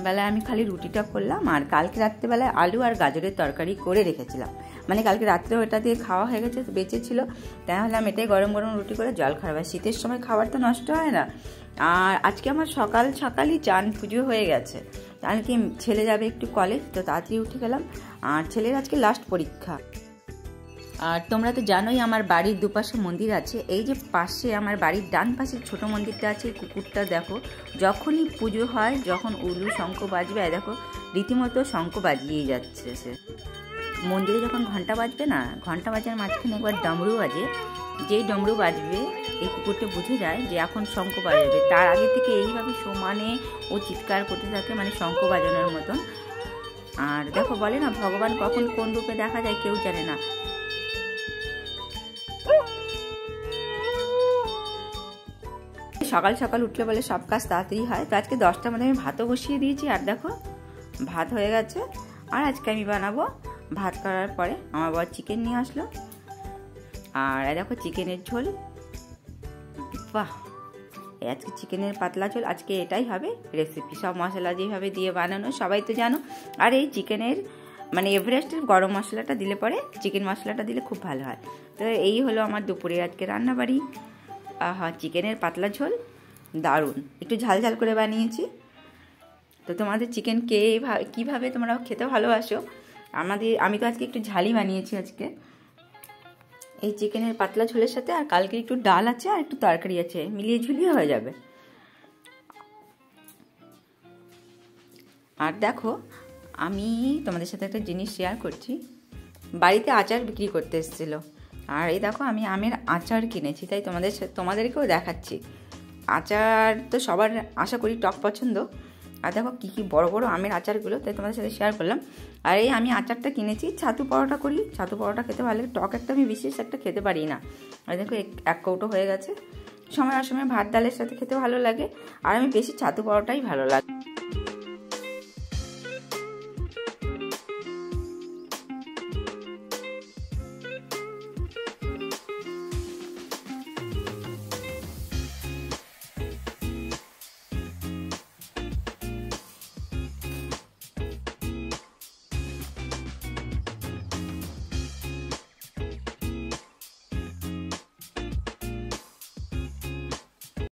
বেলায় আমি খালি রুটিটা করলাম, আর কালকে রাত্রেবেলায় আলু আর গাজরের তরকারি করে রেখেছিলাম, মানে কালকে রাত্রেও এটা দিয়ে খাওয়া হয়ে গেছে, বেঁচে ছিল, তাই ভাবলাম এটাই গরম গরম রুটি করে জল খাওয়া। শীতের সময় খাবার তো নষ্ট হয় না। আর আজকে আমার সকালই চান পুজো হয়ে গেছে, কারণ কি ছেলে যাবে একটু কলেজ, তো তাড়াতাড়ি উঠে গেলাম। আর ছেলের আজকে লাস্ট পরীক্ষা। আর তোমরা তো জানোই আমার বাড়ির দুপাশে মন্দির আছে। এই যে পাশে আমার বাড়ির ডান পাশে ছোট মন্দিরটা আছে, কুকুরটা দেখো যখনই পুজো হয়, যখন উলু শঙ্খ বাজবে, দেখো রীতিমতো শঙ্খ বাজিয়েই যাচ্ছে সে। মন্দিরে যখন ঘন্টা বাজবে না, ঘন্টা বাজার মাঝখানে একবার ডমরু বাজে, যেই ডমরু বাজবে এই কুকুরটা বুঝে যায় যে এখন শঙ্খ বাজাবে। তার আগে থেকে এইভাবে সমানে ও চিৎকার করতে থাকে, মানে শঙ্খ বাজানোর মতন। আর দেখো বলে না ভগবান কখন কোন রূপে দেখা যায় কেউ জানে না। সকাল সকাল উঠলে বলে সব কাজ তাড়াতাড়ি হয়, তো আজকে 10টার মধ্যে আমি ভাতও বসিয়ে দিয়েছি। আর দেখো ভাত হয়ে গেছে। আর আজকে আমি বানাবো, ভাত করার পরে আমার বাবা চিকেন নিয়ে আসলো, আর দেখো চিকেনের ঝোল। বাহ, আজকে চিকেনের পাতলা ঝোল, আজকে এটাই হবে রেসিপি। সব মশলা যেভাবে দিয়ে বানানো সবাই তো জানো। আর এই চিকেনের মানে এভারেস্টের গরম মশলাটা দিলে পরে চিকেন মশলাটা দিলে খুব ভালো হয়। তো এই হলো আমার দুপুরের আজকে রান্নাবাড়ি। আহা, চিকেনের পাতলা ঝোল দারুণ, একটু ঝাল ঝাল করে বানিয়েছি। তো তোমাদের চিকেন কীভাবে তোমরা খেতে ভালোবাসো, আমি তো আজকে একটু ঝালই বানিয়েছি আজকে এই চিকেনের পাতলা ঝোলের সাথে। আর কালকে একটু ডাল আছে আর একটু তরকারি আছে, মিলিয়ে ঝুলিয়ে হয়ে যাবে। আর দেখো আমি তোমাদের সাথে একটা জিনিস শেয়ার করছি। বাড়িতে আচার বিক্রি করতে এসেছিলো, আর এই দেখো আমি আমের আচার কিনেছি, তাই তোমাদেরকেও দেখাচ্ছি। আচার তো সবার আশা করি টক পছন্দ। আর দেখো কী কী বড় বড় আমের আচারগুলো, তাই তোমাদের সাথে শেয়ার করলাম। আর এই আমি আচারটা কিনেছি, ছাতু পরোটা করি, ছাতু পরোটা খেতে ভালো লাগে। টক একটা আমি বিশেষ একটা খেতে পারি না। আর দেখো এক কৌটো হয়ে গেছে। সময় অসময় ভাত ডালের সাথে খেতে ভালো লাগে, আর আমি বেশি ছাতু পরোটাই ভালো লাগে।